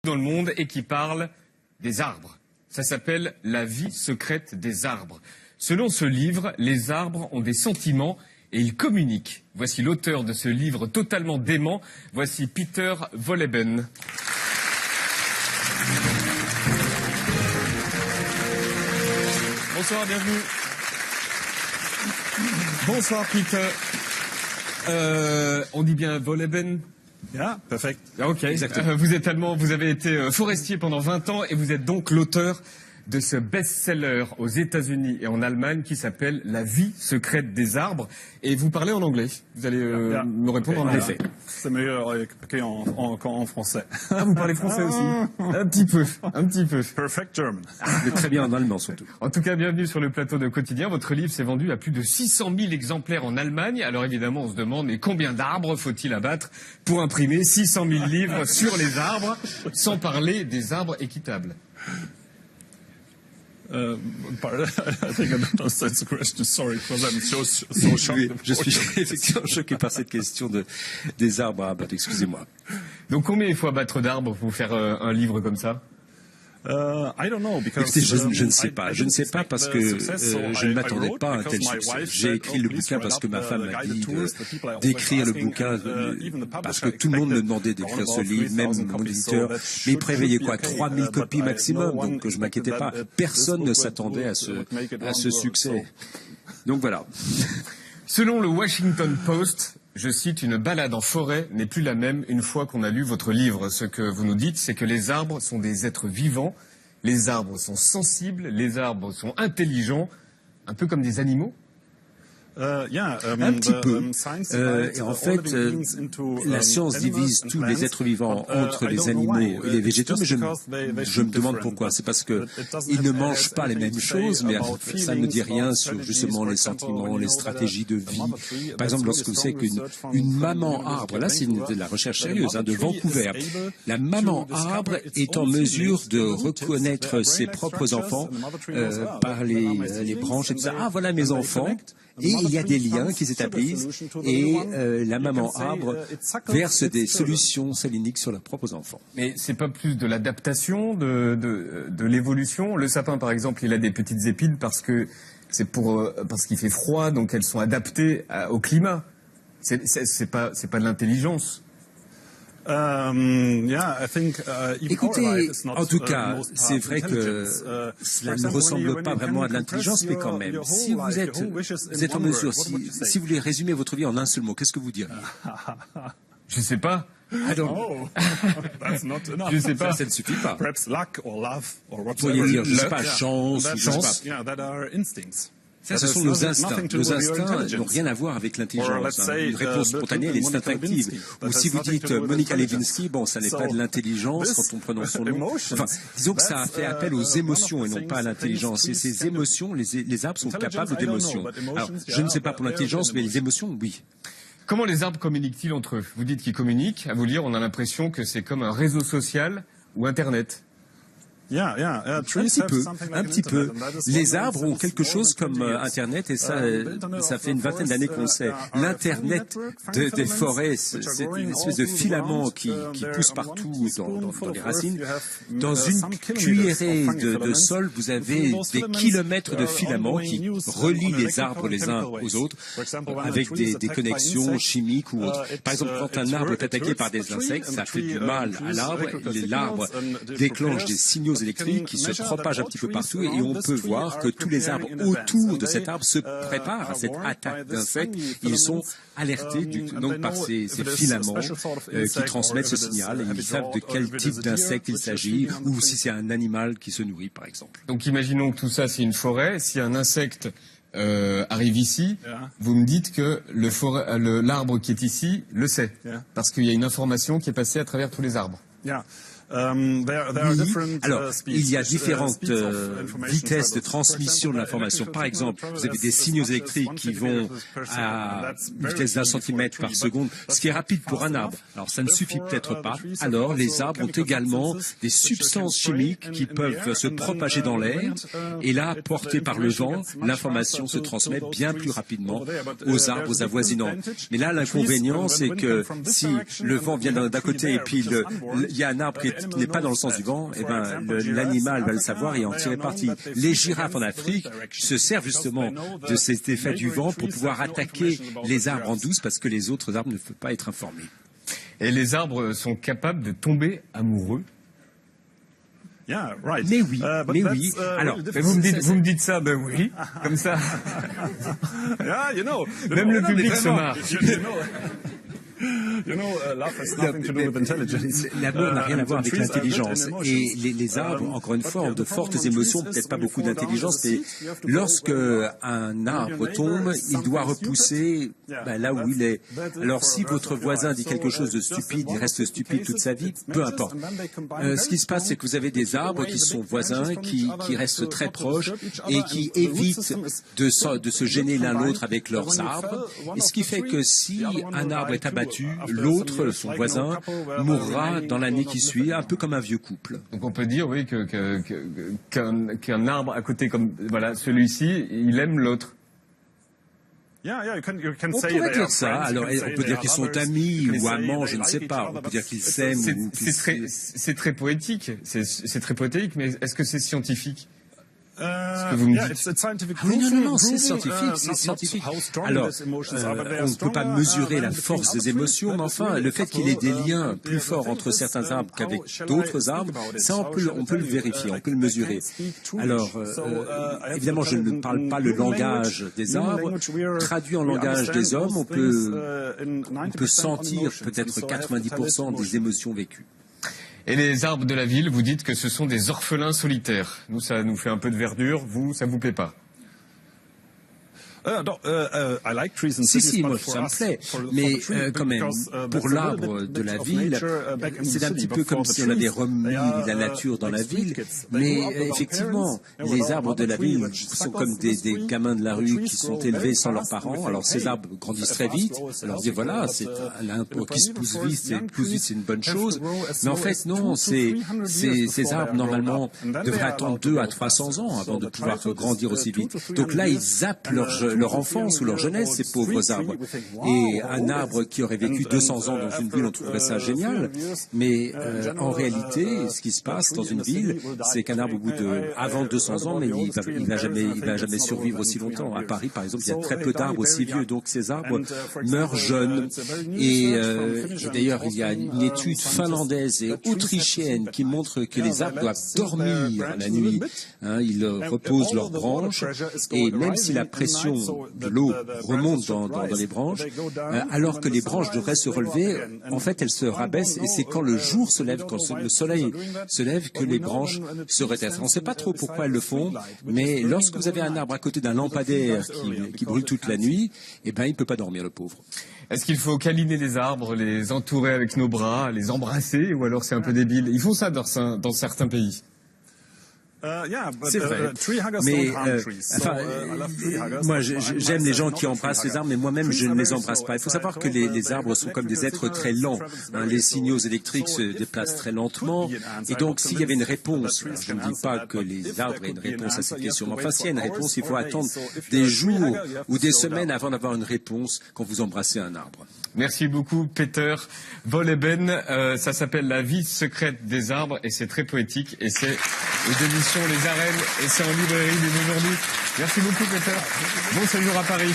dans le monde et qui parle des arbres. Ça s'appelle « La vie secrète des arbres ». Selon ce livre, les arbres ont des sentiments et ils communiquent. Voici l'auteur de ce livre totalement dément. Voici Peter Wohlleben. Bonsoir, bienvenue. Bonsoir Peter. On dit bien Wohlleben? Yeah, perfect. Ok, vous êtes allemand, vous avez été forestier pendant 20 ans et vous êtes donc l'auteur de ce best-seller aux États-Unis et en Allemagne qui s'appelle « La vie secrète des arbres ». Et vous parlez en anglais. Vous allez me répondre en effet. C'est meilleur qu'en français. Ah, vous parlez français aussi? Un petit peu, un petit peu. Perfect German. Mais très bien en allemand surtout. En tout cas, bienvenue sur le plateau de Quotidien. Votre livre s'est vendu à plus de 600 000 exemplaires en Allemagne. Alors évidemment, on se demande, mais combien d'arbres faut-il abattre pour imprimer 600 000 livres sur les arbres, sans parler des arbres équitables? Pardon, I think I don't understand the question. Sorry, because I'm so shocked. Je suis effectivement choqué par cette question des arbres à abattre. Excusez-moi. Donc combien il faut abattre d'arbres pour faire un livre comme ça? I don't know, because, écoutez, je ne sais pas. Je ne sais pas parce que je ne m'attendais pas à un tel succès. J'ai écrit le bouquin parce que ma femme m'a dit d'écrire le bouquin parce que tout le monde me demandait d'écrire ce livre, même mon éditeur. Mais il prévoyait quoi, 3000 copies maximum, donc je m'inquiétais pas. Personne ne s'attendait à ce succès. Donc voilà. Selon le Washington Post, je cite, une balade en forêt n'est plus la même une fois qu'on a lu votre livre. Ce que vous nous dites, c'est que les arbres sont des êtres vivants, les arbres sont sensibles, les arbres sont intelligents, un peu comme des animaux. Un petit peu. Et en fait, la science divise tous les êtres vivants entre les animaux et les végétaux, mais je me demande pourquoi. C'est parce que ils ne mangent pas les mêmes choses, mais ça ne dit rien sur justement les sentiments, les stratégies de vie. Par exemple, lorsque vous savez qu'une maman arbre, là c'est de la recherche sérieuse, de Vancouver, la maman arbre est en mesure de reconnaître ses propres enfants par les branches et tout ça. Ah, voilà mes enfants. Et il y a des liens qui s'établissent et la maman arbre verse des solutions saliniques sur leurs propres enfants. Mais c'est pas plus de l'adaptation, de l'évolution? Le sapin, par exemple, il a des petites épines parce qu'il fait froid, donc elles sont adaptées au climat. C'est pas de l'intelligence. Écoutez, en tout cas, c'est vrai que cela ne ressemble pas vraiment à de l'intelligence, mais quand même, si vous êtes en mesure, si vous voulez résumer votre vie en un seul mot, qu'est-ce que vous diriez? Je sais pas. Je sais pas. Ça ne suffit pas. Vous pourriez dire, je sais pas, chance, je sais pas. Ça, ce sont nos instincts. Nos instincts n'ont rien à voir avec l'intelligence. Une réponse spontanée, elle est instinctive. Ou si vous dites Monica Lewinsky, bon, ça n'est pas de l'intelligence quand on prononce son nom. Enfin, disons que ça a fait appel aux émotions et non pas à l'intelligence. Et ces émotions, les arbres sont capables d'émotions. Alors, je ne sais pas pour l'intelligence, mais les émotions, oui. Comment les arbres communiquent-ils entre eux? Vous dites qu'ils communiquent. À vous lire, on a l'impression que c'est comme un réseau social ou Internet. Un petit peu. Les arbres ont quelque chose comme Internet et ça fait une vingtaine d'années qu'on le sait. L'Internet des forêts, c'est une espèce de filament qui pousse partout dans les racines. Dans une cuillerée de sol, vous avez des kilomètres de filaments qui relient les arbres les uns aux autres avec des connexions chimiques ou autres. Par exemple, quand un arbre est attaqué par des insectes, ça fait du mal à l'arbre. L'arbre déclenche des signaux électriques qui se propagent un petit peu partout et on peut voir que tous les arbres autour de cet arbre se préparent à cette attaque d'insectes. Ils sont alertés donc par ces filaments qui transmettent ce signal et ils savent de quel type d'insecte il s'agit ou si c'est un animal qui se nourrit par exemple. Donc imaginons que tout ça c'est une forêt. Si un insecte arrive ici, vous me dites que l'arbre qui est ici le sait parce qu'il y a une information qui est passée à travers tous les arbres. Oui. Alors, il y a différentes vitesses de transmission de l'information. Par exemple, vous avez des signaux électriques qui vont à une vitesse d'1 centimètre par seconde, ce qui est rapide pour un arbre. Alors, ça ne suffit peut-être pas. Alors, les arbres ont également des substances chimiques qui peuvent se propager dans l'air. Et là, portées par le vent, l'information se transmet bien plus rapidement aux arbres avoisinants. Mais là, l'inconvénient, c'est que si le vent vient d'un côté et puis il y a un arbre qui est vite, qui n'est pas dans le sens du vent, eh ben, l'animal va le savoir et en tirer parti. Les girafes en Afrique se servent justement de cet effet du vent pour pouvoir attaquer les arbres en douce parce que les autres arbres ne peuvent pas être informés. Et les arbres sont capables de tomber amoureux. Mais oui, mais oui. Alors, mais vous me dites ça, ben oui, comme ça. Même le public se marre. L'amour n'a rien à voir avec l'intelligence. Et les arbres, encore une fois, ont de fortes émotions, peut-être pas beaucoup d'intelligence, mais lorsque un arbre tombe, il doit repousser là où il est. Alors si votre voisin dit quelque chose de stupide, il reste stupide toute sa vie, peu importe. Ce qui se passe, c'est que vous avez des arbres qui sont voisins, qui restent très proches et qui évitent de se gêner l'un l'autre avec leurs arbres. Et ce qui fait que si un arbre est abattu, l'autre, son voisin, mourra dans l'année qui suit, un peu comme un vieux couple. Donc on peut dire, oui, qu'un arbre à côté comme voilà celui-ci, il aime l'autre. On pourrait dire ça. Alors, on peut dire qu'ils sont amis ou amants, je ne sais pas. On peut dire qu'ils s'aiment. C'est très poétique. C'est très poétique, mais est-ce que c'est scientifique? Ce que vous me dites. Oui, non, c'est scientifique, c'est scientifique. Alors, on ne peut pas mesurer la force des émotions, mais enfin, le fait qu'il y ait des liens plus forts entre certains arbres qu'avec d'autres arbres, ça, on peut le vérifier, on peut le mesurer. Alors, évidemment, je ne parle pas le langage des arbres. Traduit en langage des hommes, on peut sentir peut-être 90% des émotions vécues. Et les arbres de la ville, vous dites que ce sont des orphelins solitaires. Nous, ça nous fait un peu de verdure. Vous, ça vous plaît pas? Si, moi, ça me plaît. Mais quand même, pour l'arbre de la ville, c'est un petit peu comme si on avait remis la nature dans la ville. Mais effectivement, les arbres de la ville sont comme des gamins de la rue qui sont élevés sans leurs parents. Alors ces arbres grandissent très vite. Alors on dit voilà, c'est un arbre qui se pousse vite, c'est une bonne chose. Mais en fait, non, ces arbres, normalement, devraient attendre 200 à 300 ans avant de pouvoir grandir aussi vite. Donc là, ils zappent leur enfance ou leur jeunesse, ces pauvres arbres. Et un arbre qui aurait vécu 200 ans dans une ville, on trouverait ça génial. Mais en réalité, ce qui se passe dans une ville, c'est qu'un arbre, au bout avant 200 ans, mais il va jamais survivre aussi longtemps. À Paris, par exemple, il y a très peu d'arbres aussi vieux. Donc ces arbres meurent jeunes. Et d'ailleurs, il y a une étude finlandaise et autrichienne qui montre que les arbres doivent dormir la nuit. Ils reposent leurs branches. Et même si la pression de l'eau remonte dans les branches, alors que les branches devraient se relever, en fait, elles se rabaissent et c'est quand le jour se lève, quand le soleil se lève, que les branches se redressent. On ne sait pas trop pourquoi elles le font, mais lorsque vous avez un arbre à côté d'un lampadaire qui brûle toute la nuit, eh ben, il ne peut pas dormir, le pauvre. Est-ce qu'il faut câliner les arbres, les entourer avec nos bras, les embrasser, ou alors c'est un peu débile? Ils font ça dans certains pays. C'est vrai, mais moi j'aime les gens qui embrassent les arbres, mais moi-même je ne les embrasse pas. Il faut savoir que les arbres sont comme des êtres très lents. Les signaux électriques se déplacent très lentement, et donc s'il y avait une réponse, je ne dis pas que les arbres aient une réponse à cette question, mais enfin s'il y a une réponse, il faut attendre des jours ou des semaines avant d'avoir une réponse quand vous embrassez un arbre. Merci beaucoup, Peter Wolleben. Ça s'appelle La vie secrète des arbres et c'est très poétique et c'est aux éditions Les Arènes et c'est en librairie dès aujourd'hui. Merci beaucoup, Peter. Bon séjour à Paris.